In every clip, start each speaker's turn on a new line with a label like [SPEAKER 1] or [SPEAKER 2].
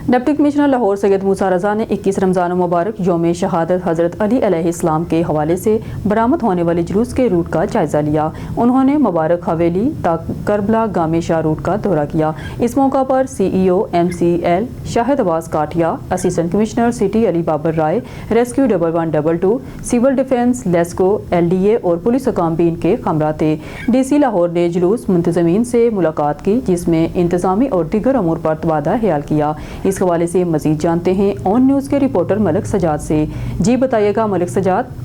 [SPEAKER 1] Deputy commissioner Lahore Syed मूसा रज़ा ने 21 रमज़ान मुबारक यौम शहादत हज़रत अली अलैहिस्सलाम के हवाले से बरामद होने वाले जुलूस के रूट का जायज़ा लिया। उन्होंने मुबारक हवेली तक करबला गामे शाह रूट का दौरा किया। इस मौका पर CEO MCL Shahid Abbas Kathia, assistant commissioner city Ali Babar Rai, rescue 1122, civil defence, LESCO, LDA और पुलिस हुकाम भी इनके हमरा थे। DC लाहौर ने जुलूस मुंतज़मीन से मुलाकात की, जिसमें इंतज़ामी और दीगर अमूर पर तबादला ख्याल किया। इस हवाले से मजीद जानते हैं ऑन न्यूज़ के रिपोर्टर मलिक सजाद से। जी बताइएगा मलिक सजाद।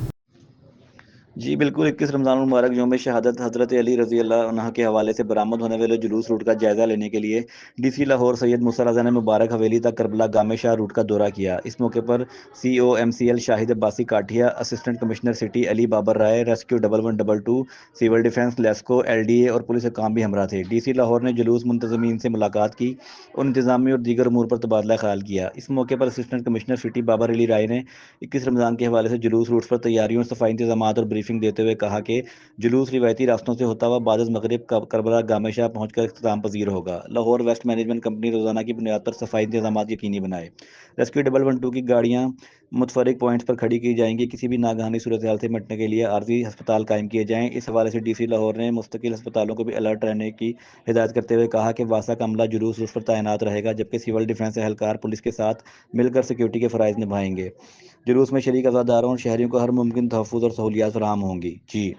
[SPEAKER 2] जी बिल्कुल, 21 रमज़ान मुबारक यौम शहादत हज़रत अली रज़ी अल्लाह अन्हु के हवाले से बरामद होने वाले जुलूस रूट का जायज़ा लेने के लिए DC लाहौर सैयद मूसा रज़ा ने मुबारक हवेली तक करबला गामे शाह रूट का दौरा किया। इस मौके पर CEO MCL Shahid Abbasi Kathia, assistant commissioner city Ali Babar Rai, rescue 1122, civil defence, LESCO, LDA और पुलिस हुकाम भी हमरा थे। DC लाहौर ने जुलूस मुंतज़मीन से मुलाकात की और इंतज़ामी और दीगर अमूर पर तबादला ख्याल किया। इस मौके पर assistant commissioner city Babar Ali Rai ने 21 रमज़ान के हवाले से जुलूस रूट्स पर तैयारियों, सफाई इंतजामात और ब्रीफिंग देते हुए कहा कि जुलूस रिवायती रास्तों से होता हुआ बादल मगरिब करबला गामे शाह पहुंचकर इख्तिताम पजीर होगा। लाहौर वेस्ट मैनेजमेंट कंपनी रोजाना की बुनियाद पर सफाई इंतजाम यकीनी बनाए। रेस्क्यू 112 की गाड़ियां मुतफरिक पॉइंट्स पर खड़ी की जाएंगी। किसी भी नागहानी सूरत हाल से निपटने के लिए आर्जी अस्पताल कायम किए जाएं। इस हवाले से DC लाहौर ने मुस्तकिल अस्पतालों को भी अलर्ट रहने की हिदायत करते हुए कहा कि वासा का अमला जुलूस उस पर तैनात रहेगा, जबकि सिविल डिफेंस एहलकार पुलिस के साथ मिलकर सिक्योरिटी के फ़राइज़ निभाएंगे। जुलूस में शरीक अज़ादारों और शहरियों को हर मुमकिन तहफ़्फ़ुज़ और सहूलियात फराहम होंगी। जी।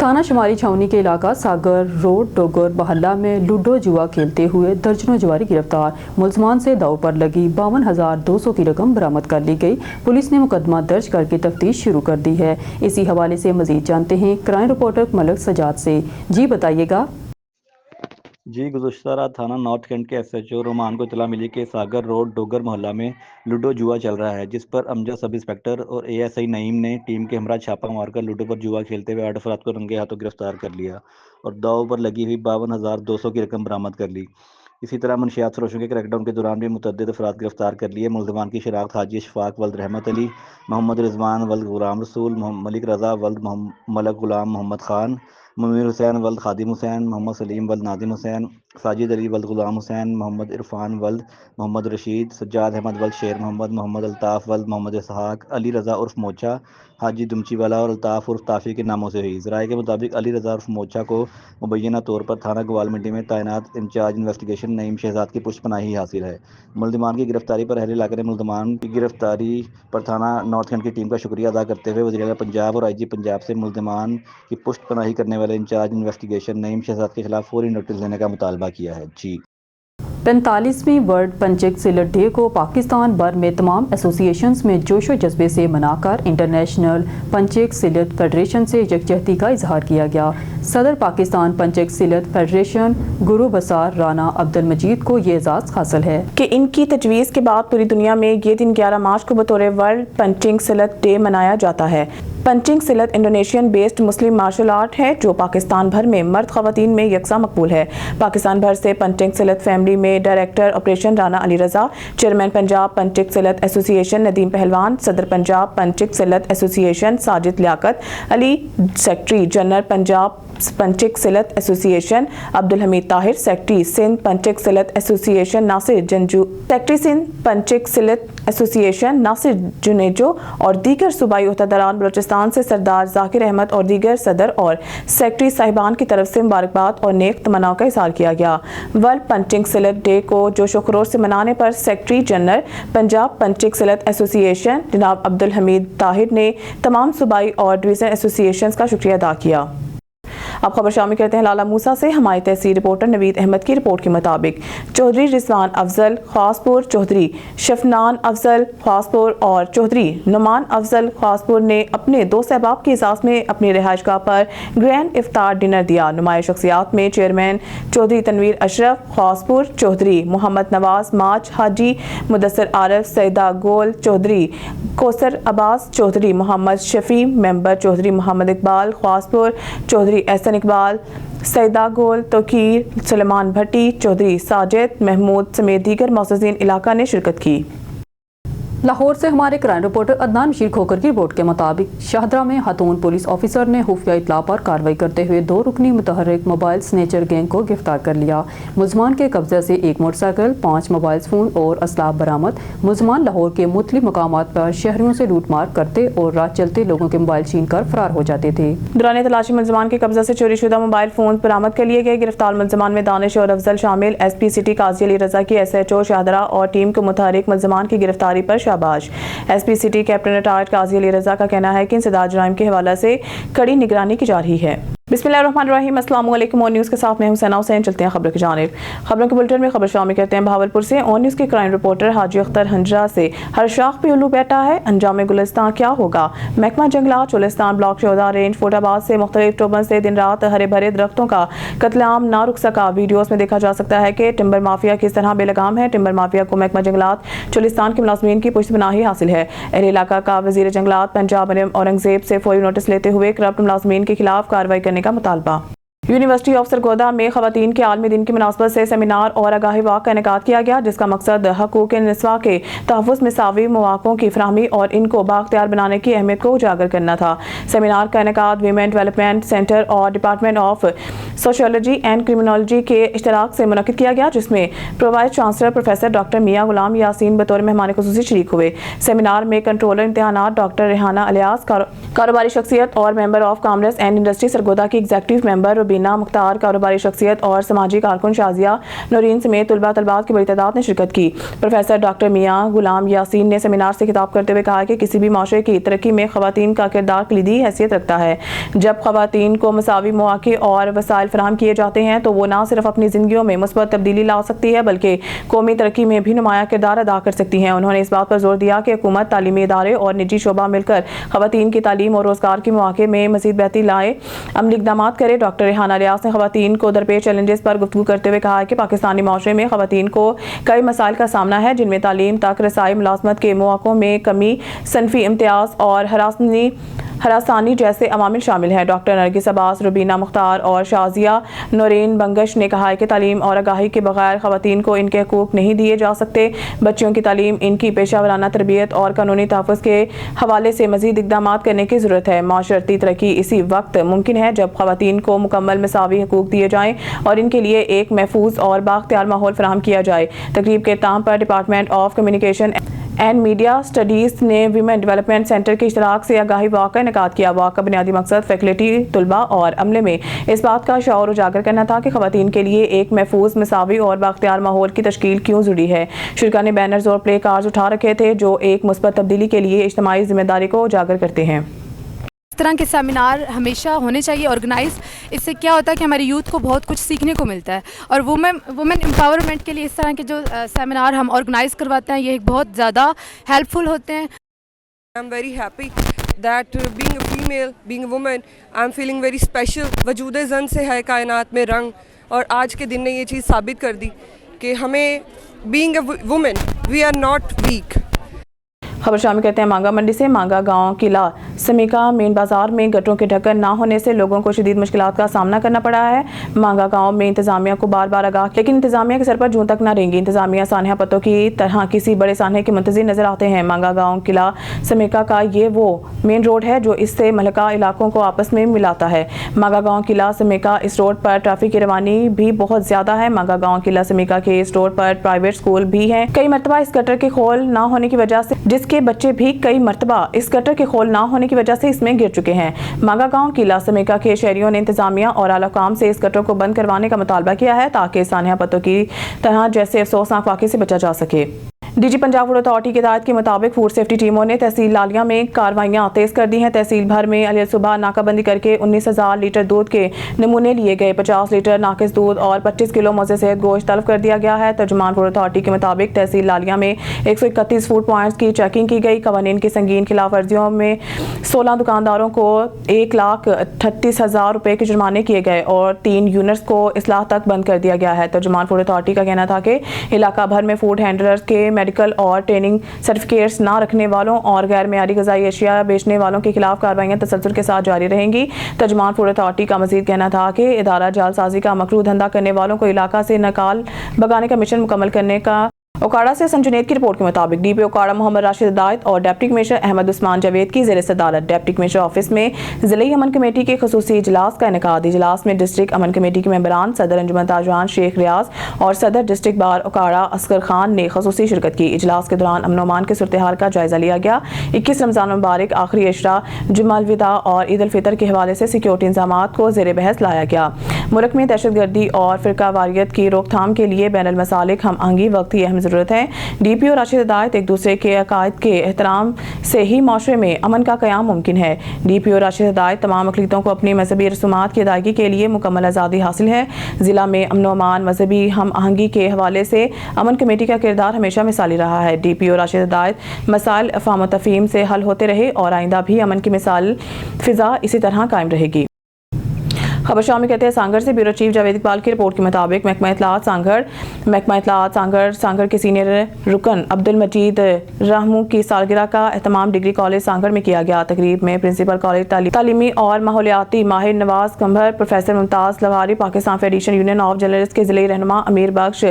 [SPEAKER 1] थाना शुमारी छावनी के इलाका सागर रोड डोगर मोहल्ला में लूडो जुआ खेलते हुए दर्जनों जुआरी गिरफ्तार। मुलजमान से दाव पर लगी 52,200 की रकम बरामद कर ली गई। पुलिस ने मुकदमा दर्ज करके तफ्तीश शुरू कर दी है। इसी हवाले से मजीद जानते हैं क्राइम रिपोर्टर मलिक सजाद से। जी बताइएगा।
[SPEAKER 2] जी, गुज़श्ता रात थाना नॉर्थ कैंट के SHO रोमान को इतला मिली कि सागर रोड डोगर मोहल्ला में लूडो जुआ चल रहा है, जिस पर अमजद सब इंस्पेक्टर और ASI नईम ने टीम के हमरा छापा मारकर लूडो पर जुआ खेलते हुए 8 अफराद को रंगे हाथों गिरफ्तार कर लिया और दाव पर लगी हुई 52,200 की रकम बरामद कर ली। इसी तरह मनशियात फरोशों के क्रैकडाउन के दौरान भी मुतअद्दिद अफराद गिरफ्तार कर लिए। मुलजमान की शनाख्त हाजी इशफाक वल्द रहमत अली, मोहम्मद रिजवान वल्द गुलाम रसूल, मलिक रज़ा वल्द मलक गुलाम मोहम्मद खान, मुनीर हुसैन वल्द खादिम हुसैन, मोहम्मद सलीम वल्द नादिम हुसैन, साजिद अली वल्द गुलाम हुसैन, मोहम्मद इरफान वल्द मोहम्मद रशीद, सज्जाद अहमद वल्द शेर मोहम्मद, मोहम्मद अल्ताफ़ वल्द मोहम्मद इसहाक, अली रज़ा उर्फ मोचा, हाजी दुमची वाला और अल्ताफ़ उर्फ ताफ़ी के नामों से हुई। ज़राए के मुताबिक अली रज़ा उर्फ मोचा को मुबैना तौर पर थाना ग्वाल मंडी में तैनात इंचार्ज इन्वेस्टिगेशन नईम शहजाद की पुष्टपनाही हासिल है। मुलजमान की गिरफ्तारी पर अहले इलाके ने मुलजमान की गिरफ्तारी पर थाना नॉर्थ कैंट की टीम का शुक्रिया अदा करते हुए वज़ीर-ए-आला पंजाब और IG पंजाब से मुलजमान की पुष्टपनाही करने वाले इंचार्ज इन्वेस्टिगेशन नईम शहजाद के खिलाफ फौरी नोटिस देने का मुतालबा किया है। जी।
[SPEAKER 1] 45वीं वर्ल्ड पंचिंग सिलट डे को पाकिस्तान भर में तमाम एसोसिएशंस में जोशो जज्बे से मनाकर इंटरनेशनल पंचिंग सिलट फेडरेशन से यकजहती का इजहार किया गया। सदर पाकिस्तान पंचिंग सिलट फेडरेशन गुरु बसार राना अब्दुल मजीद को ये एजाज़ हासिल है कि इनकी तजवीज़ के बाद पूरी दुनिया में ये दिन 11 मार्च को बतौर वर्ल्ड पंचिंग सिलट डे मनाया जाता है। पंचिंग सिलट इंडोनेशियन बेस्ड मुस्लिम मार्शल आर्ट है जो पाकिस्तान भर में मर्द ख़वातीन में यकसा मकबूल है। पाकिस्तान भर से पंचिंग सिलट फैमिली में director operation Rana Ali Raza, chairman Punjab pencak silat association Nadeem Pehlwan, सदर Punjab pencak silat association Sajid Liaquat Ali, secretary general Punjab pencak silat association Abdul Hamid Tahir, secretary Sindh pencak silat association Nasir Janjua, secretary Sindh pencak silat association Nasir Junejo और दीगर सूबाई ओहदेदारान बलोचिस्तान से सरदार जाकिर अहमद और दीगर सदर और सेक्रेटरी साहिबान की तरफ से मुबारकबाद और नेक तमन्नाओं का इज़हार किया गया। वर्ल्ड पंचिंग सिलट डे को जोशो खरोश से मनाने पर secretary general Punjab pencak silat association जनाब अब्दुल हमीद ताहिर ने तमाम सूबाई और डिवीजन एसोसिएशन का शुक्रिया अदा किया। अब खबर शामिल करते हैं लाला मूसा से। हमारी तहसील रिपोर्टर नवीद अहमद की रिपोर्ट के मुताबिक चौधरी रिजवान अफजल ख्वासपुर, चौधरी शफनान अफजल ख्वासपुर और चौधरी नुमान अफजल ख्वासपुर ने अपने दो सहबाब के एजाज़ में अपनी रिहाइशगाह पर ग्रैंड इफ्तार डिनर दिया। नुमाया शख्सियात में चेयरमैन चौधरी तनवीर अशरफ ख्वासपुर, चौधरी मोहम्मद नवाज माच, हाजी मुदस्सर आरफ, सैदा गोल चौधरी, कौसर अब्बास चौधरी, मोहम्मद शफी मेंबर, चौधरी मोहम्मद इकबाल ख्वासपुर, चौधरी एहसन इकबाल, सैदा गोल तोकीर, सलेमान भट्टी, चौधरी साजिद महमूद समेत दीगर मौजूदीन इलाका ने शिरकत की। लाहौर से हमारे क्राइम रिपोर्टर अदनान बशीर खोकर की रिपोर्ट के मुताबिक शाहदरा में खातून पुलिस ऑफिसर ने खुफिया इतला पर कार्रवाई करते हुए 2 रुकनी मुतहर्रिक मोबाइल स्नेचर गैंग को गिरफ्तार कर लिया। मुलजमान के कब्जे से 1 मोटरसाइकिल, 5 मोबाइल फ़ोन और असलाह बरामद। मुलजमान लाहौर के मुख्तलिफ मकामात पर शहरियों से लूटमार करते और रात चलते लोगों के मोबाइल छीन कर फरार हो जाते थे।
[SPEAKER 3] दौरान तलाशी मुलजमान के कब्जे से चोरीशुदा मोबाइल फ़ोन बरामद कर लिए गए। गिरफ्तार मुलजमान में दानिश और अफजल शामिल। SP सिटी काजी अली रजा की SHO शाहदरा और टीम को मुतहर्रिक मुलजमान की गिरफ्तारी पर शाबाश। SP सिटी कैप्टन रिटायर्ड काजी अली रजा का कहना है कि इंसदाद जराइम के हवाले से कड़ी निगरानी की जा रही है। बिस्मिल्लाहिर्रहमानिर्रहीम, अस्सलाम वालेकुम। ऑन न्यूज़ के साथ मैं हुसैना हुसैन। चलते हैं खबरों की जानिब। खबरों के बुलेटिन में खबर शामिल करते हैं भावलपुर से। ऑन न्यूज़ के क्राइम रिपोर्टर हाजी अख्तर हंजरा से हर शाख पे उल्लू बैठा है, अंजाम गुलिस्तान क्या होगा। महकमा जंगलात चोलिस्तान ब्लॉक शोधा रेंज फोटाबाद से मुख्तलिफ टोबन से दिन रात हरे भरे दरख्तों का कत्लेआम ना रुक सका। वीडियोस में देखा जा सकता है कि टिम्बर माफिया किस तरह बेलगाम है। टिम्बर माफिया को महकमा जंगलात चोलिस्तान के मुलाजमीन की पुश्तपनाही हासिल है। अहले इलाका का वजीर जंगलात पंजाब औरंगजेब से फौरी नोटिस लेते हुए करप्ट मुलाजमीन के खिलाफ कार्रवाई करने का मुतालबा। यूनिवर्सिटी ऑफ सरगोदा में खवातीन के आलमी दिन की मुनासबत से सेमिनार और आगाही वाक का इनेकाद किया गया, जिसका मकसद हकूक़ निस्वा के तहफ़्फ़ुज़ मिसावी मौक़ों की फराहमी और इनको बाख्तियार बनाने की अहमियत को उजागर करना था। सेमिनार का इनेकाद वीमेन डेवलपमेंट सेंटर और department of sociology and criminology के इश्तराक से मुनक़िद किया गया, जिसमें प्रोवाइस चांसलर प्रोफेसर डॉक्टर मियाँ गुलाम यासीन बतौर मेहमान खुसूसी शरीक हुए। सेमिनार में कंट्रोलर इम्तिहानात डॉक्टर रेहाना अलियास, कारोबारी शख्सियत और member of commerce and industry Sargodha की एग्जीक्यूटिव मेंबर रुबीना मुख्तार, कारोबारी शख्सियत और समाजी कारकुन शाजिया नूरीन समेत तुलबा तलबात की बड़ी तादाद ने शिरकत की। प्रोफेसर डॉक्टर मियाँ गुलाम यासीन ने सेमिनार से खिताब करते हुए कहा कि किसी भी माशरे की तरक्की में खवातीन का किरदार कलीदी हैसियत रखता है। जब खवातीन को मसावी मौके और वसाइल फराहम किए जाते हैं तो वो न सिर्फ अपनी जिंदगियों में मुस्बत तब्दीली ला सकती है, बल्कि कौमी तरक्की में भी नुमाया किरदार अदा कर सकती हैं। उन्होंने इस बात पर जोर दिया कि हुकूमत, तालीमी इदारे और निजी शोबा मिलकर खवातीन की तालीम और रोजगार के मौके में मजीद बेहतरी लाए, अमली इक़दाम करे। डॉक्टर रेहाना अलियास ने खवातीन को दरपेश चैलेंजेस पर गुफ्तगू करते हुए कहा कि पाकिस्तानी माशरे में खवातीन को कई मसाइल का सामना है, जिनमें तालीम तक रसाई, मुलाजमत के मौक़ों में कमी, सनफी इम्तियाज और हरासानी जैसे अवामिल शामिल हैं। डॉक्टर नरगिस अब्बास, रुबीना मुख्तार और शाजिया नूरीन बंगश ने कहा कि तालीम और आगाही के बगैर खवातीन को इनके हकूक नहीं दिए जा सकते। बच्चियों की तालीम, इनकी पेशा वराना तरबियत और कानूनी तहफ़्फ़ुज़ के हवाले से मज़ीद इक़दाम करने की ज़रूरत है। माशरती तरक्की इसी वक्त मुमकिन है जब खवातीन को मुकम्मल मसावी हकूक दिए जाएँ और इनके लिए एक महफूज और बाख्तियार माहौल फराहम किया जाए। तकरीब के इख्तिताम पर department of communication and media studies ने वीमेन डेवलपमेंट सेंटर के इश्तराक से आगाही वाक का इनेकाद किया। वाक का बुनियादी मकसद फैकल्टी, तुलबा और अमले में इस बात का शऊर उजागर करना था कि खवातीन के लिए एक महफूज, मसावी और बाख्तियार माहौल की तश्कील क्यों ज़रूरी है। शुरा ने बैनर्स और प्ले कार्ड्स उठा रखे थे जो एक मुस्बत तब्दीली के लिए इज्तिमाई जिम्मेदारी को उजागर करते हैं।
[SPEAKER 4] इस तरह के सेमिनार हमेशा होने चाहिए ऑर्गेनाइज। इससे क्या होता है कि हमारे यूथ को बहुत कुछ सीखने को मिलता है और वुमेन एम्पावरमेंट के लिए इस तरह के जो सेमिनार हम ऑर्गेनाइज करवाते हैं ये बहुत ज़्यादा हेल्पफुल होते हैं।
[SPEAKER 5] I am very happy that being a female, being a women, I am feeling very special. वजूद ज़न से है कायनात में रंग, और आज के दिन ने ये चीज़ साबित कर दी कि हमें being a women we are not weak.
[SPEAKER 3] खबर शामिल करते हैं मांगा मंडी से। मांगा गांव किला समीका मेन बाजार में गटरों के ढक्कन ना होने से लोगों को शदीद मुश्किलात का सामना करना पड़ा है। मांगा गांव में इंतजामिया को बार बार आगाह, लेकिन इंतजामिया के सर पर जूं तक ना रहेंगी। इंतजामिया सानहा पत्तों की तरह किसी बड़े सानहे के मुंतज़िर नजर आते हैं। मांगा गांव किला समीका का ये वो मेन रोड है जो इससे महलका इलाकों को आपस में मिलाता है। मांगा गांव किला समीका इस रोड पर ट्रैफिक की रवानी भी बहुत ज्यादा है। मांगा गांव किला समीका के इस रोड पर प्राइवेट स्कूल भी हैं। कई मरतबा इस गटर के खोल ना होने की वजह से के बच्चे भी कई मरतबा इस गटर के खोल ना होने की वजह से इसमें गिर चुके हैं। मांगा गांव किला समेका के शहरियों ने इंतजामिया और आला काम से इस गटर को बंद करवाने का मुतालबा किया है ताकि सानिया पत्तों की तरह जैसे अफसोसनाक वाक़े से बचा जा सके। डीजी पंजाब फूड अथॉरिटी की हिदायत के मुताबिक फूड सेफ्टी टीमों ने तहसील लालिया में कार्रवाइयां तेज कर दी हैं। तहसील भर में अलिया सुबह नाकाबंदी करके 19,000 लीटर दूध के नमूने लिए गए। 50 लीटर नाकिस दूध और 25 किलो मौजे सेहत गोश्त तलब कर दिया गया है। तर्जुमान फूड अथॉरिटी के मुताबिक तहसील लालिया में 131 फूड पॉइंट्स की चेकिंग की गई। कवानीन की संगीन खिलाफ वर्जियों में 16 दुकानदारों को 1,38,000 रुपए के जुर्माने किए गए और 3 यूनिट्स को इस्लाह तक बंद कर दिया गया है। तर्जुमान फूड अथॉरिटी का कहना था कि इलाका भर में फूड हैंडलर्स के मेडिकल और ट्रेनिंग सर्टिफिकेट्स ना रखने वालों और गैर मेयारी ग़िज़ाई अशिया बेचने वालों के खिलाफ कार्रवाइयां तसल्सल के साथ जारी रहेंगी। तर्जुमान फूड अथॉरिटी का मजीद कहना था कि इदारा जालसाजी का मकरूह धंधा करने वालों को इलाका से नकाल भगाने का मिशन मुकम्मल करने का ओकाड़ा से संजुनेद की रिपोर्ट के मुताबिक डीपी ओकाड़ा मोहम्मद राशिद हिदायत और डिप्टी कमिश्नर अहमद उस्मान जावेद की ज़ेर सदारत डिप्टी कमिश्नर ऑफिस में ज़िले अमन कमेटी के खुसूसी इजलास का इनेकाद। इजलास में डिस्ट्रिक्ट अमन कमेटी के मेंबरान, सदर अंजुमन ताजवान शेख रियाज और सदर डिस्ट्रिक्ट बार ओकाड़ा असगर खान ने खुसूसी शिरकत की। इजलास के दौरान अमन अमान के सूरत हाल का जायजा लिया गया। 21 रमज़ान मुबारक, आखिरी इशरा, जुमा अलविदा और ईद उल फितर के हवाले से सिक्योरिटी इंतजाम को ज़ेर बहस लाया गया। मुल्क में दहशतगर्दी और फिरका वारियत की रोकथाम के लिए बैनुल मसालिक हम आहंगी वक्त की अहम ज़रूरत है। डीपी और राशिद हिदायत एक दूसरे के अकायद के एहतराम से ही माशरे में अमन का क़याम मुमकिन है। डीपी और राशिद हिदायत तमाम अक़लीतों को अपनी मजहबी रसूमात की अदायगी के लिए मुकम्मल आज़ादी हासिल है। ज़िला में अमन व अमान, मजहबी हम आहंगी के हवाले से अमन कमेटी का किरदार हमेशा मिसाली रहा है। डीपी और राशिद हिदायत मसाइल अफ़ाम व तफ़हीम से हल होते रहे और आइंदा भी अमन की मिसाल फ़िज़ा इसी तरह कायम रहेगी। खबर शामी कहते हैं सांगड़ से ब्यूरो चीफ जावेद इकबाल की रिपोर्ट के मुताबिक महकमा इत्तलात सांगड़ के सीनियर रुकन अब्दुल मजीद रहमू की सालगिरह का एहतमाम डिग्री कॉलेज सांगड़ में किया गया। तकरीब में प्रिंसिपल कॉलेज तालीमी और माहौलियाती माहिर Nawaz Kambhar, professor Mumtaz Lawari, Pakistan federation union of journalist के ज़िले रहनुमा Amir Bakhsh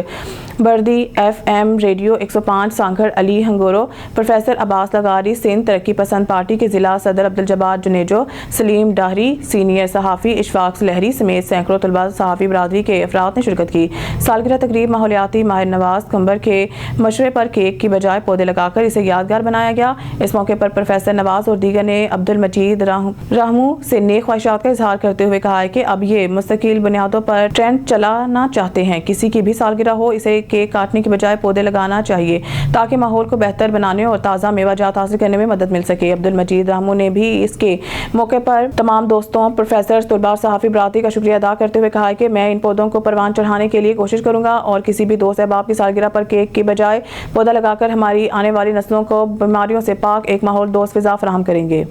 [SPEAKER 3] Bardi, FM radio 105 Sanghar Ali Hingoro, professor Abbas लगारी, सिंध तरक्की पसंद पार्टी के ज़िला सदर अब्दुल जब्बार जुनेजो, सलीम डाहरी, सीनियर सहाफ़ी इशफाक लहरी समेत सैकड़ों तलबा सहाफ़ी बरादरी के अफराद ने शिरकत की। सालगिरह तकरीब माहौलियाती माहिर नवाज कंबर के मशवरे पर केक की बजाय पौधे लगाकर इसे यादगार बनाया गया। इस मौके पर प्रोफेसर नवाज और दीगर ने अब्दुल मजीद रहमू से नेक ख्वाहिशात का इजहार करते हुए कहा है कि अब ये मुस्तकिल बुनियादों पर ट्रेंड चलाना चाहते हैं। किसी की भी सालगिरह हो, इसे केक काटने की बजाय पौधे लगाना चाहिए ताकि माहौल को बेहतर बनाने और ताज़ा मेवाजात हासिल करने में मदद मिल सके। अब्दुल मजीद रहमू ने भी इसके मौके पर तमाम दोस्तों, प्रोफेसर, तलबा, सहाफ़ी बरादरी का शुक्रिया अदा करते हुए कहा है कि मैं इन पौधों को परवान चढ़ाने के लिए कोशिश करूंगा और किसी भी दोस्त अहबाब की सालगिरह पर केक की बजाय पौधा लगाकर हमारी आने वाली नस्लों को बीमारियों से पाक एक माहौल दोस्त फिजा फराहम करेंगे।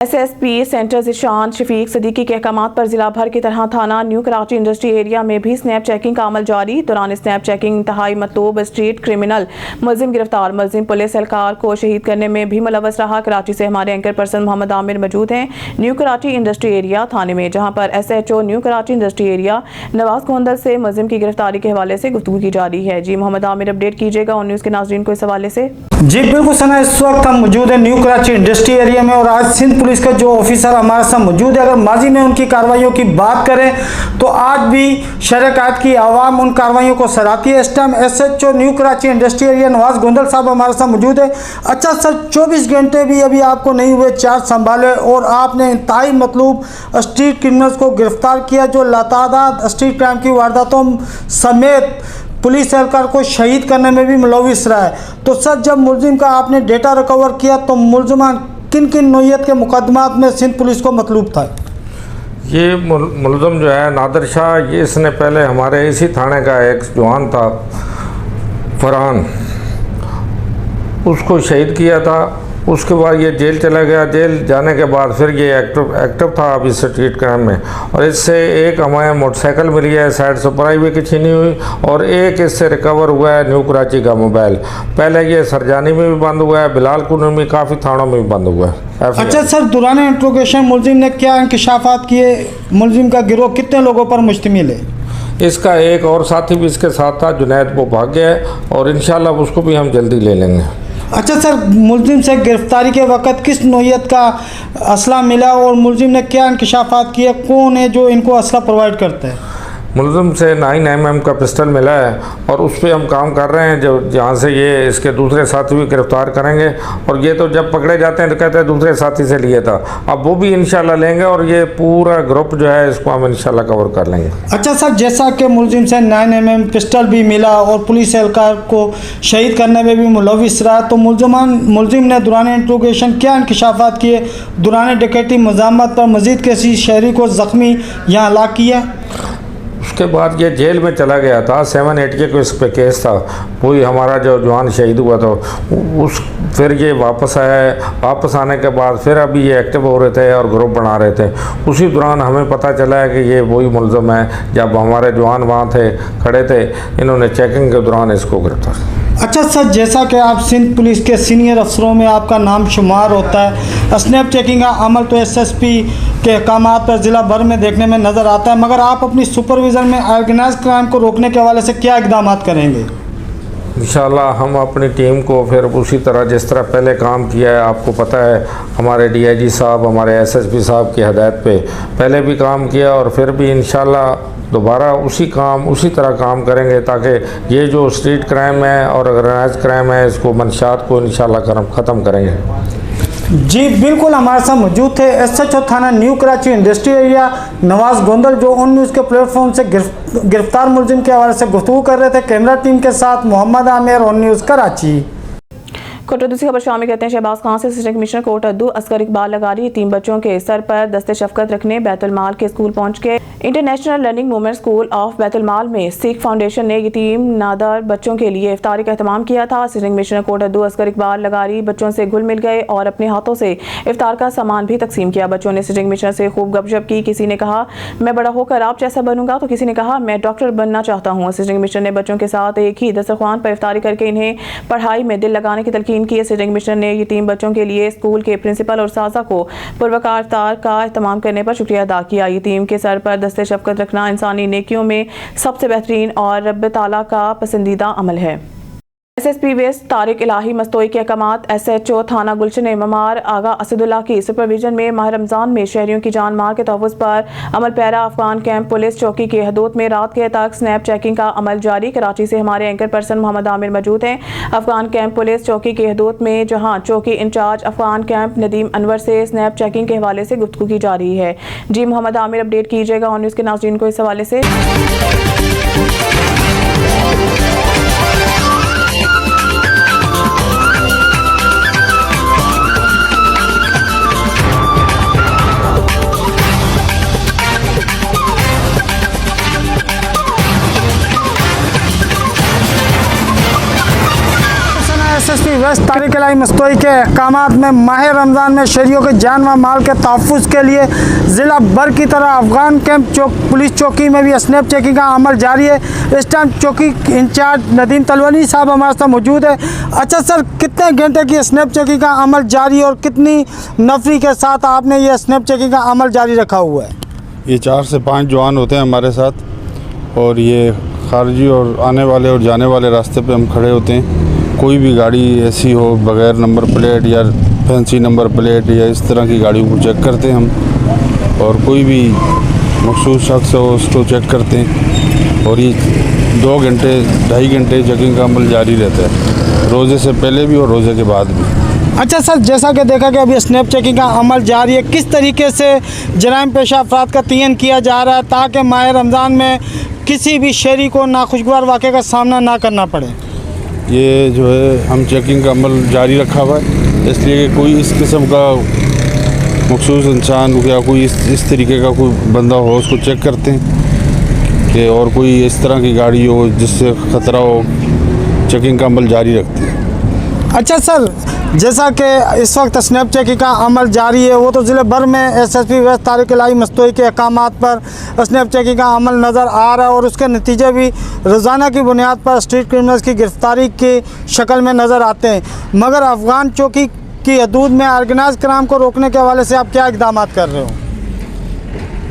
[SPEAKER 3] SSP सेंटर ज़िशान शफीक सदीकी के अहकामात पर जिला भर की तरह थाना न्यू कराची इंडस्ट्री एरिया में भी स्नैप चेकिंग का अमल जारी। दौरान स्नैप चेकिंग इंतहाई मतलूब स्ट्रीट क्रिमिनल मुलजिम गिरफ्तार। मुलजिम पुलिस एहलकार को शहीद करने में भी मुलव्वस रहा। कराची से हमारे एंकर पर्सन मोहम्मद आमिर मौजूद हैं न्यू कराची इंडस्ट्री एरिया थाने में, जहाँ पर SHO new Karachi industry area Nawaz Gondal से मुलजिम की गिरफ्तारी के हवाले से गुफ्तगू की जा रही है। जी मोहम्मद आमिर, अपडेट कीजिएगा ऑन न्यूज़ के नाज़रीन को इस हवाले से।
[SPEAKER 6] जी बिल्कुल सना, इस वक्त हम मौजूद है न्यू कराची इंडस्ट्री एरिया में और आज सिंध पुलिस का जो ऑफिसर हमारे साथ मौजूद है। अगर माजी में उनकी कार्रवाइयों की बात करें तो आज भी शरकात की आवाम उन कार्रवाइयों को सराहती है। इस time SHO new Karachi industry area Nawaz Gondal साहब हमारे साथ मौजूद है। अच्छा सर, 24 घंटे भी अभी आपको नहीं हुए चार्ज संभाले और आपने इंतहाई मतलूब स्ट्रीट क्रिमिनल्स को गिरफ्तार किया जो लातादाद स्ट्रीट क्राइम की वारदातों समेत पुलिस एहलकार को शहीद करने में भी मुलव्विस रहा है। तो सर, जब मुलजिम का आपने डेटा रिकवर किया तो मुलजिमान किन किन नौयत के मुकदमात में सिंध पुलिस को मतलूब था?
[SPEAKER 7] ये मुलजिम जो है नादिर शाह, ये इसने पहले हमारे इसी थाने का एक जवान था फरहान, उसको शहीद किया था। उसके बाद ये जेल चला गया। जेल जाने के बाद फिर ये एक्टिव था अभी स्ट्रीट क्राइम में, और इससे एक हमें मोटरसाइकिल मिली है साइड से प्राइवेट की छीनी हुई, और एक इससे रिकवर हुआ है न्यू कराची का मोबाइल। पहले ये सरजानी में भी बंद हुआ है, बिलाल कुनू में, काफ़ी थानों में भी बंद हुआ है।
[SPEAKER 6] अच्छा सर, दौरान इंट्रोगेशन मुलजिम ने क्या इंकशाफात किए? मुलजिम का गिरोह कितने लोगों पर मुश्तमिल है?
[SPEAKER 7] इसका एक और साथी भी इसके साथ था, जुनैद, वो भाग गया है और इंशाल्लाह उसको भी हम जल्दी ले लेंगे।
[SPEAKER 6] अच्छा सर, मुलजिम से गिरफ्तारी के वक्त किस नौयत का असला मिला और मुलजिम ने क्या इंकशाफात किए? कौन है जो इनको असला प्रोवाइड करता है?
[SPEAKER 7] मुलजिम से 9mm का पिस्टल मिला है और उस पर हम काम कर रहे हैं, जो जहाँ से ये इसके दूसरे साथी भी गिरफ्तार करेंगे। और ये तो जब पकड़े जाते हैं तो कहते हैं दूसरे साथी से लिए था, अब वो भी इंशाल्लाह लेंगे और ये पूरा ग्रुप जो है इसको हम इंशाल्लाह कवर कर लेंगे।
[SPEAKER 6] अच्छा सर, जैसा कि मुलजिम से 9mm पिस्टल भी मिला और पुलिस एहलकार को शहीद करने में भी मुलव्विस रहा, तो मुलजिम ने दौरान इंट्रोगेशन क्या इंकशाफात किए? दौरान डकैती मज़ामत पर मज़ीद किसी शहरी को ज़ख्मी यहाँ हलाक किया?
[SPEAKER 7] उसके बाद ये जेल में चला गया था। 7-8 के इस पे केस था, वही हमारा जो जवान शहीद हुआ था उस फिर ये वापस आया। वापस आने के बाद फिर अभी ये एक्टिव हो रहे थे और ग्रुप बना रहे थे। उसी दौरान हमें पता चला है कि ये वही मुलजिम है। जब हमारे जवान वहाँ थे, खड़े थे, इन्होंने चेकिंग के दौरान इसको गिरफ्तार।
[SPEAKER 6] अच्छा सर, जैसा कि आप सिंध पुलिस के सीनियर अफसरों में आपका नाम शुमार होता है, स्नैप चेकिंग का अमल तो SSP के अहकामात पर ज़िला भर में देखने में नज़र आता है, मगर आप अपनी सुपरविज़न में ऑर्गेनाइज क्राइम को रोकने के हवाले से क्या इक़दाम करेंगे?
[SPEAKER 7] इंशाल्लाह हम अपनी टीम को फिर उसी तरह जिस तरह पहले काम किया है, आपको पता है हमारे डीआईजी साहब, हमारे एसएसपी साहब की हदायत पे पहले भी काम किया और फिर भी इंशाल्लाह दोबारा उसी तरह काम करेंगे ताकि ये जो स्ट्रीट क्राइम है और ऑर्गेनाइज क्राइम है इसको मंशात को इंशाल्लाह ख़त्म करेंगे।
[SPEAKER 6] जी बिल्कुल, हमारे साथ मौजूद थे एसएचओ थाना new Karachi industrial area Nawaz Gondal, जो ऑन न्यूज़ के प्लेटफॉर्म से गिरफ्तार मुलजिम के हवाले से गुफ्तगू कर रहे थे। कैमरा टीम के साथ मोहम्मद आमिर, ऑन न्यूज़ कराची।
[SPEAKER 3] कोटा दूसरी खबर शामिल कहते हैं शहबाज खान से असिस्टेंट कमिश्नर कोर्ट अद्दू असगर इकबाल लगारी 3 बच्चों के सर पर दस्ते शफकत रखने बैतुल माल के स्कूल पहुंच के international learning movement school of Baitul Maal में सिख फाउंडेशन ने यतीम नादार बच्चों के लिए इफ्तारी का एहतमाम किया था। असिस्टेंट कमिश्नर कोर्ट अद्दू असगर इकबाल लगारी बच्चों से घुल मिल गए और अपने हाथों से इफ्तार का सामान भी तकसीम किया। बच्चों ने असिस्टेंट कमिश्नर से खूब गपशप की। किसी ने कहा मैं बड़ा होकर आप जैसा बनूंगा, तो किसी ने कहा मैं डॉक्टर बनना चाहता हूँ। असिस्टेंट कमिश्नर ने बच्चों के साथ एक ही दस्तरख्वान पर इफ्तारी करके इन्हें पढ़ाई में दिल लगाने की तलकीन की। असिस्टेंट कमिश्नर ने यतीम बच्चों के लिए स्कूल के प्रिंसिपल और साजा को पुरवकार इफ्तार का एहतमाम करने पर शुक्रिया अदा किया। यतीम के सर पर दस्ते शफकत रखना इंसानी नेकियों में सबसे बेहतरीन और रब ताला का पसंदीदा अमल है। एसएसपी वेस्ट तारिक इलाही मस्तोई के अहकामात एसएचओ थाना गुलशन ममार आगा असदुल्ला की सुपरविजन में माह रमजान में शहरियों की जान माल के तहफ़्फ़ुज़ पर अमल पैरा अफगान कैंप पुलिस चौकी के हदूद में रात के तक स्नैप चेकिंग का अमल जारी। कराची से हमारे एंकर पर्सन मोहम्मद आमिर मौजूद हैं अफगान कैंप पुलिस चौकी के हदूद में, जहाँ चौकी इंचार्ज अफगान कैंप नदीम अनवर से स्नैप चेकिंग के हवाले से गुफ्तगू की जा रही है। जी मोहम्मद आमिर, अपडेट कीजिएगा ऑन न्यूज़ के नाज़रीन को इस हवाले से।
[SPEAKER 6] एसएसपी वेस्ट तारिक इलाही मस्तोई के अहकामात में माह रमज़ान में शहरियों के जान व माल के तहफ़्फ़ुज़ के लिए ज़िला भर की तरह अफगान कैंप पुलिस चौकी में भी स्नैप चेकिंग का अमल जारी है। इस टाइम चौकी इंचार्ज नदीम तलवनी साहब हमारे साथ मौजूद है। अच्छा सर, कितने घंटे की स्नैप चेकिंग का अमल जारी और कितनी नफरी के साथ आपने ये स्नैप चेकिंग का अमल जारी रखा हुआ है?
[SPEAKER 8] ये 4 से 5 जवान होते हैं हमारे साथ और ये खारजी और आने वाले और जाने वाले रास्ते पे हम खड़े होते हैं। कोई भी गाड़ी ऐसी हो बग़ैर नंबर प्लेट या फैंसी नंबर प्लेट या इस तरह की गाड़ियों को चेक करते हैं हम, और कोई भी मखसूस शख्स हो उसको चेक करते हैं। और ये 2 घंटे 2.5 घंटे चेकिंग का अमल जारी रहता है, रोज़े से पहले भी और रोज़े के बाद भी।
[SPEAKER 6] अच्छा सर, जैसा कि देखा कि अभी स्नैप चेकिंग का अमल जारी है, किस तरीके से जराइम पेशा अफराद का तयन किया जा रहा है ताकि माह रमज़ान में किसी भी शहरी को नाखुशगवार वाक़े का सामना ना करना पड़े?
[SPEAKER 8] ये जो है हम चेकिंग का अमल जारी रखा हुआ है, इसलिए कि कोई इस किस्म का मखसूस इंसान या कोई इस तरीके का कोई बंदा हो उसको चेक करते हैं कि, और कोई इस तरह की गाड़ी हो जिससे ख़तरा हो, चेकिंग का अमल जारी रखते हैं।
[SPEAKER 6] अच्छा सर, जैसा कि इस वक्त स्नैप चेकिंग का अमल जारी है, वो तो ज़िले भर में एसएसपी वेस्ट तारिक इलाही मस्तोई के अहकामात पर स्नैप चेकिंग का अमल नज़र आ रहा है और उसके नतीजे भी रोज़ाना की बुनियाद पर स्ट्रीट क्रिमिनल्स की गिरफ्तारी की शक्ल में नज़र आते हैं। मगर अफगान चौकी की हदूद में ऑर्गेनाइज क्राइम को रोकने के हवाले से आप क्या इक़दाम कर रहे हो?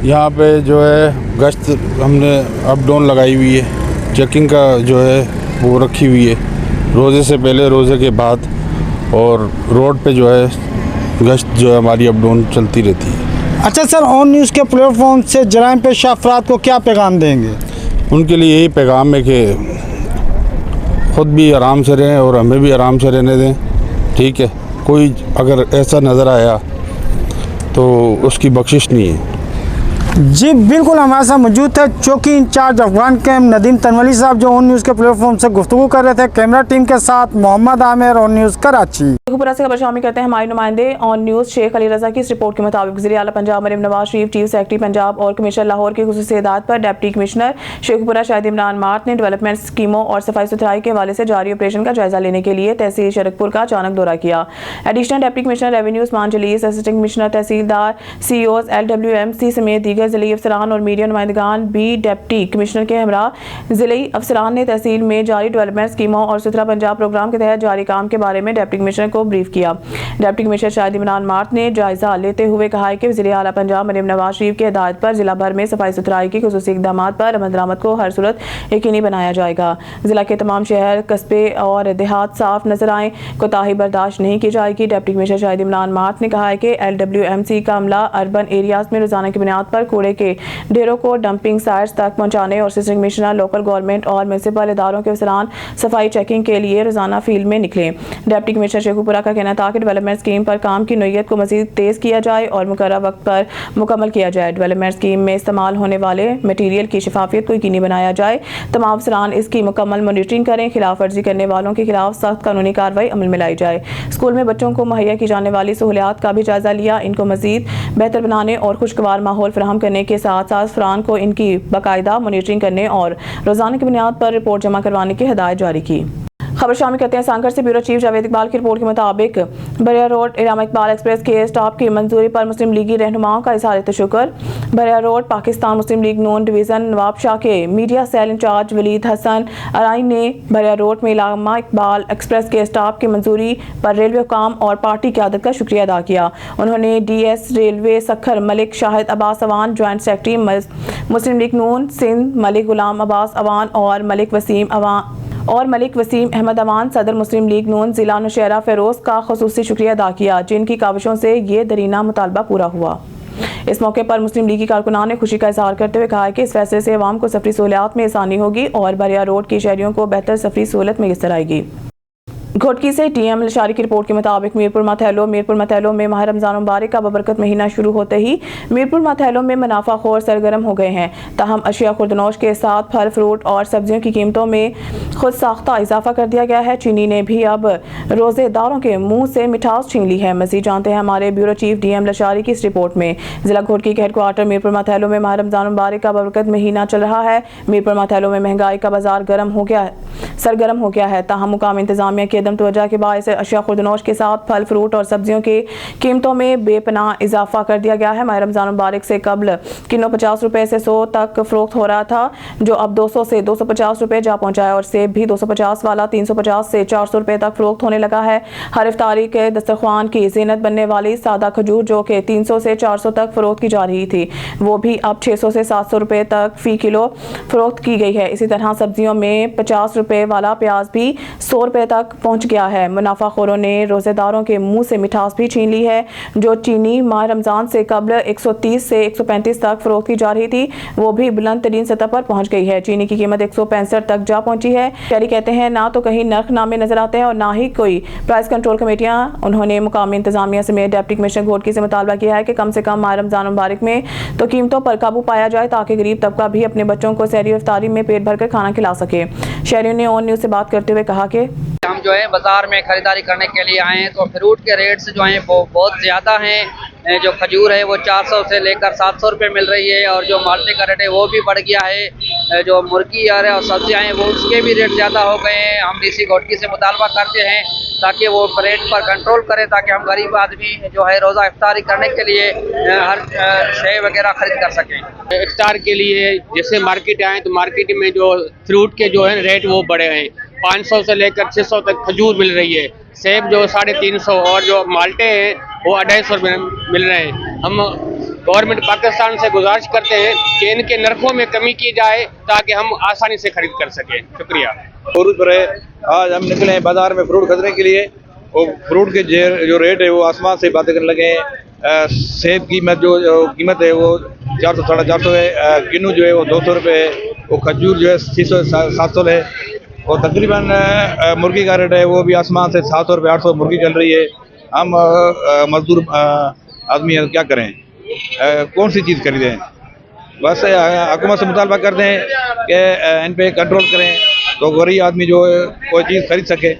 [SPEAKER 8] यहाँ पे जो है गश्त हमने अप डाउन लगाई हुई है, चेकिंग का जो है वो रखी हुई है, रोज़े से पहले रोज़े के बाद, और रोड पे जो है गश्त जो है हमारी अप डाउन चलती रहती है।
[SPEAKER 6] अच्छा सर, ऑन न्यूज़ के प्लेटफॉर्म से जराइम पेशा अफराद को क्या पैगाम देंगे?
[SPEAKER 8] उनके लिए यही पैगाम है कि ख़ुद भी आराम से रहें और हमें भी आराम से रहने दें, ठीक है। कोई अगर ऐसा नज़र आया तो उसकी बख्शिश नहीं है।
[SPEAKER 6] जी बिल्कुल, हमारे साथ मौजूद थे चौकी इंचार्ज अफगान कैंप नदीम तनवली साहब, जो ऑन न्यूज़ के प्लेटफॉर्म से गुफ्तगू कर रहे थे। कैमरा टीम के साथ मोहम्मद आमिर, ऑन न्यूज़ कराची।
[SPEAKER 3] शेखुपुरा से खबर शामिल करते हैं हमारे नुमाइंदे ऑन न्यूज़ शेख अली रज़ा की इस रिपोर्ट के मुताबिक वज़ीर आला पंजाब मरीम नवाज शरीफ, चीफ सेक्रेटरी पंजाब और कमिश्नर लाहौर की खुसूसी हिदायत पर deputy commissioner Sheikhupura Shahid Imran mart ने डेवलपमेंट स्कीमों और सफाई सुथराई के हवाले से जारी ऑपरेशन का जायजा लेने के लिए तहसील शरकपुर का अचानक दौरा किया। Additional deputy commissioner revenue Usman Jalees, assistant commissioner तहसीलदार, CEOs LWMC समेत दीगर के ज़िली अफसरान और मीडिया नुमाइंदगान बी डिप्टी कमिश्नर के हमरा ज़िली अफसरान ने तहसील में जारी डेवलपमेंट स्कीमों और सुथरा पंजाब प्रोग्राम के तहत जारी काम के बारे में डिप्टी कमिश्नर को ब्रीफ किया। Deputy commissioner Shahid Imran mart ने जायजा लेते हुए कहा है कि वज़ीर आला पंजाब मरीम नवाज शरीफ की हिदायत पर जिला भर में सफाई सुथराई की खुसूसी इक़दाम पर अमल दरामद को हर सूरत यकीनी बनाया जाएगा। जिला के तमाम शहर, कस्बे और देहात साफ नजर आए, कोताही बर्दाश्त नहीं की जाएगी। Deputy commissioner Shahid Imran mart ने कहा है कि LWMC का अमला अर्बन एरियाज में रोजाना की बुनियाद पर कूड़े के ढेरों को डंपिंग साइट्स तक पहुंचाने और असिस्टेंट कमिश्नर लोकल गवर्नमेंट और म्यूनसिपल इदारों के अफसरान सफाई चेकिंग के लिए रोजाना फील्ड में निकले। डिप्टी कमिश्नर शेखुपुरा का कहना था कि डेवलपमेंट स्कीम पर काम की नोयत को मजीद तेज किया जाए और मुकर्रर वक्त पर मुकम्मल किया जाए। डेवलपमेंट स्कीम में इस्तेमाल होने वाले मटीरियल की शफाफियत को यकीनी बनाया जाए। तमाम अफसरान इसकी मुकम्मल मॉनिटरिंग करें। खिलाफ वर्जी करने वालों के खिलाफ सख्त कानूनी कार्रवाई अमल में लाई जाए। स्कूल में बच्चों को मुहैया की जाने वाली सहूलियात का भी जायजा लिया। इनको मजीद बेहतर बनाने और खुशगवार माहौल फराहम करने के साथ साथ अफसरान को इनकी बाकायदा मॉनिटरिंग करने और रोजाना की बुनियाद पर रिपोर्ट जमा करवाने की हिदायत जारी की। खबर शामिल करते हैं सांकर से। ब्यूरो चीफ जावेद इकबाल की रिपोर्ट के मुताबिक बरिया रोड इरामा इकबाल एक्सप्रेस के स्टॉप की मंजूरी पर मुस्लिम लीगी रहनुमाओं का इज़हार तशक्कुर। Bariya road Pakistan Muslim league Noon division Nawab Shah के media cell in charge Waleed Hasan Arain ने बरिया रोड में इरामा इकबाल एक्सप्रेस के स्टॉप की मंजूरी पर रेलवे हुकाम और पार्टी क़यादत का शुक्रिया अदा किया। उन्होंने DS railway Sukkur Malik Shahid Abbas Awan, joint secretary Muslim league Noon Sindh Malik Ghulam Abbas Awan और मलिक वसीम अहमद अवान, सदर मुस्लिम लीग नून जिला नौशहरा फ़िरोज़ का ख़ुसूसी शुक्रिया अदा किया, जिनकी काविशों से ये दरीना मुतालबा पूरा हुआ। इस मौके पर मुस्लिम लीगी कारकुनान ने खुशी का इजहार करते हुए कहा कि इस फैसले से अवाम को सफरी सहूलियात में आसानी होगी और बरिया रोड की शहरियों को बेहतर सफरी सहूलत मैसर आएगी। घोटकी से DM लशारी की रिपोर्ट के मुताबिक मीरपुर मथैलो में माह रमज़ान मुबारक का बबरकत महीना शुरू होते ही मीरपुर मथैलो में मुनाफाखोर सरगर्म हो गए हैं। ताहम अशिया खुर्दनोश के साथ फल फ्रूट और सब्जियों की कीमतों में खुद साख्ता इजाफा कर दिया गया है। चीनी ने भी अब रोज़ेदारों के मुंह से मिठास छीन ली है। मज़ीद जानते हैं हमारे ब्यूरो चीफ DM लशारी की इस रिपोर्ट में। जिला घोटकी के हेडक्वार्टर मीरपुर मथैलो में माह रमज़ान मुबारक का बबरकत महीना चल रहा है। मीरपुर मथैलो में महंगाई का बाजार सरगर्म हो गया है। ताहम मुकामी इंतजामिया की अदम तवज्जो के बायस अशिया खुर्दनोश के साथ फल फ्रूट और सब्जियों की कीमतों में बेपनाह इजाफा कर दिया गया है। माह रमज़ान मुबारक से कबल किलो 50 रुपए से 100 तक फरोख्त हो रहा था, जो अब 200 से 250 रुपए जा पहुंचा है और सेब भी 250 वाला 350 से 400 रुपए तक फरोख्त होने लगा है। हर इफ्तारी के दस्तरख्वान की ज़ीनत बनने वाली सादा खजूर जो कि 300 से 400 तक फरोख्त की जा रही थी, वो भी अब 600 से 700 रुपए तक फ़ी किलो फरोख्त की गई है। इसी तरह सब्जियों में 50 रुपए वाला प्याज भी 100 रुपए तक पहुंच गया है। मुनाफाखोरों ने रोज़ेदारों के मुंह से मिठास भी छीन ली है। जो चीनी माह रमज़ान से कबल 130 से 135 तक फरोख्त की जा रही थी, वो भी बुलंद तरीन सतह पर पहुंच गई है। चीनी की कीमत 165 तक जा पहुंची है। शहरी कहते हैं ना तो कहीं नर्ख नामे नजर आते हैं और ना ही कोई प्राइस कंट्रोल कमेटियां। उन्होंने मुकामी इंतजामिया समेत डिप्टी कमिश्नर घोटकी से मुतालबा किया है कि कम से कम माह रमज़ान मुबारक में तो कीमतों पर काबू पाया जाए ताकि गरीब तबका भी अपने बच्चों को सहरी और इफ्तारी में पेट भरकर खाना खिला सके। शहरियों ने ऑन न्यूज़ से बात करते हुए कहा कि
[SPEAKER 9] हम जो है बाज़ार में ख़रीदारी करने के लिए आए हैं तो फ्रूट के रेट्स जो हैं वो बहुत ज़्यादा हैं। जो खजूर है वो 400 से लेकर 700 रुपये मिल रही है और जो माल्टे का रेट है वो भी बढ़ गया है। जो मुर्गी और सब्जियां हैं वो उसके भी रेट ज़्यादा हो गए हैं। हम DC घोटकी से मुतालबा करते हैं ताकि वो रेट पर कंट्रोल करें ताकि हम गरीब आदमी जो है रोज़ा इफ्तारी करने के लिए हर शे वगैरह ख़रीद कर सकें।
[SPEAKER 10] इफ्तार के लिए जैसे मार्केट आए तो मार्केट में जो फ्रूट के जो है रेट वो बढ़े हैं। 500 से लेकर 600 तक खजूर मिल रही है। सेब जो 350 और जो माल्टे हैं वो 250 रुपये मिल रहे हैं। हम गवर्नमेंट पाकिस्तान से गुजारिश करते हैं कि इनके नरखों में कमी की जाए ताकि हम आसानी से खरीद कर सकें। शुक्रिया।
[SPEAKER 11] फ्रूट पर है, आज हम निकले हैं बाजार में फ्रूट खरीदने के लिए। और फ्रूट के जो रेट है वो आसमान से बातें करने लगे हैं। सेब की जो कीमत है वो 400 450 है। किन्नू जो है वो 200 रुपये है। वो खजूर जो है 600 700 है। और तकरीबन मुर्गी का रेट है वो भी आसमान से 700 रुपये 800 मुर्गी चल रही है। हम मजदूर आदमी क्या करें, कौन सी चीज़ खरीदें? बस हुकूमत से मुतालबा करते हैं कि इन पे कंट्रोल करें तो गरीब आदमी जो है कोई चीज़ खरीद सके।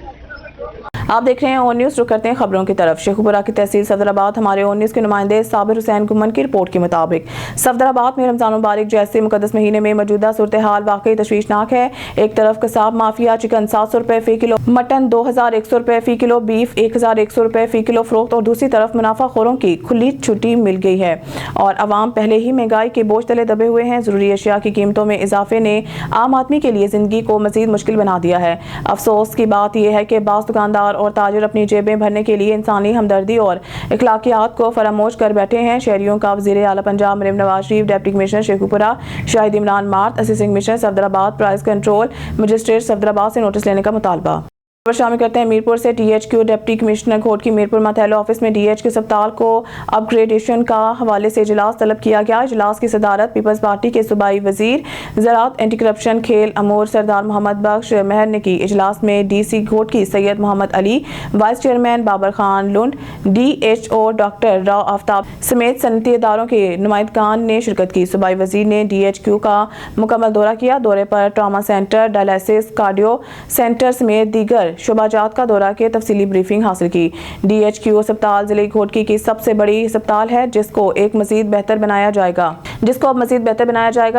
[SPEAKER 3] आप देख रहे हैं ऑन न्यूज़। रुक करते हैं खबरों की तरफ। शेखुपुरा की तहसील सफदराबाद हमारे ऑन न्यूज़ के नुमाइंदे साबिर हुसैन गुमन की रिपोर्ट के मुताबिक सफदराबाद में रमजान मुबारक जैसे मुकद्दस महीने में मौजूदा सूरत हाल वाकई तशवीशनाक है। एक तरफ कसाब माफिया चिकन 700 रुपये फ़ी किलो, मटन 2100 रुपये फ़ी किलो, बीफ 1100 रुपये फ़ी किलो फरोख्त और दूसरी तरफ मुनाफाखोरों की खुली छुट्टी मिल गई है और अवाम पहले ही महंगाई के बोझ तले दबे हुए हैं। ज़रूरी अशिया की कीमतों में इजाफे ने आम आदमी के लिए ज़िंदगी को मज़ीद मुश्किल बना दिया है। अफसोस की बात यह है कि बाज़ दुकानदार और ताजिर अपनी जेबें भरने के लिए इंसानी हमदर्दी और इखलाकियात को फरामोश कर बैठे हैं। शहरियों का वज़ीर आला Punjab Maryam Nawaz Sharif, deputy commissioner Sheikhupura Shahid Imran Marth, assistant commissioner Safdarabad, price control magistrate Safdarabad से नोटिस लेने का मुतालबा। शामिल करते हैं मीरपुर से। DHQ डिप्टी कमिश्नर कोर्ट की मीरपुर मथैलो ऑफिस में DHQ अस्पताल को अपग्रेडेशन का हवाले से इजलास तलब किया गया। इजलास की सदारत पीपल्स पार्टी के सूबाई वजीर ज़राअत, एंटी करप्शन, खेल अमूर सरदार मोहम्मद बख्श महर ने की। इजलास में DC कोर्ट की सैयद मोहम्मद अली, वाइस चेयरमैन बाबर खान लुंड, DHO डॉक्टर राव आफ्ताब समेत सनती इदारों के नुमाइंदगान ने शिरकत की। सूबाई वजीर ने DHQ का मुकम्मल दौरा किया। दौरे पर trauma centre, dialysis, cardio centre समेत दीगर शोबाजात का दौरा के तफसीली ब्रीफिंग हासिल की। DHQ अस्पताल जिले घोटकी की सबसे बड़ी अस्पताल है जिसको मज़ीद बेहतर बनाया जाएगा।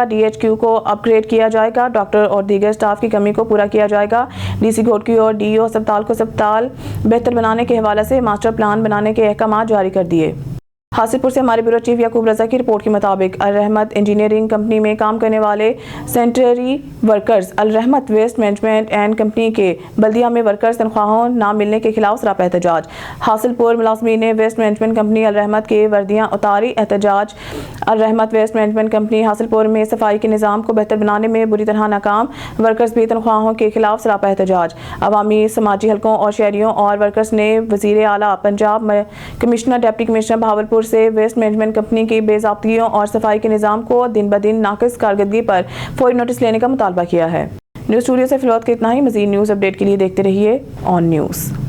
[SPEAKER 3] DHQ को अपग्रेड किया जाएगा। डॉक्टर और दीगर स्टाफ की कमी को पूरा किया जाएगा। DC घोटकी और DO अस्पताल को अस्पताल बेहतर बनाने के हवाले से मास्टर प्लान बनाने के अहकाम जारी कर दिए। हासिलपुर से हमारे ब्यूरो चीफ याकूब रजा की रिपोर्ट के मुताबिक अल रहमत इंजीनियरिंग कंपनी में काम करने वाले सेंटरी वर्कर्स अल रहमत वेस्ट मैनेजमेंट एंड कंपनी के बल्दिया में वर्कर्स तनख्वाहों ना मिलने के खिलाफ सरापा एहतजाज। हासिलपुर मुलाजमीन ने वेस्ट मैनेजमेंट कंपनी अल रहमत के वर्दियाँ उतारी। एहतजाज। अल रहमत वेस्ट मैनेजमेंट कंपनी हासिलपुर में सफाई के निज़ाम को बेहतर बनाने में बुरी तरह नाकाम। वर्कर्स भी तनख्वाहों के खिलाफ सरापा एहतजाज। अवामी समाजी हलकों और शहरियों और वर्कर्स ने वज़ीर आला Punjab commissioner, deputy commissioner Bahawalpur से वेस्ट मैनेजमेंट कंपनी की बेज़ाब्तियों और सफाई के निज़ाम को दिन ब दिन नाक़िस कारकर्दगी पर फौरी नोटिस लेने का मुतालबा किया है। न्यूज़ स्टूडियो से फिलहाल के इतना ही। मज़ीद न्यूज़ अपडेट के लिए देखते रहिए ऑन न्यूज़।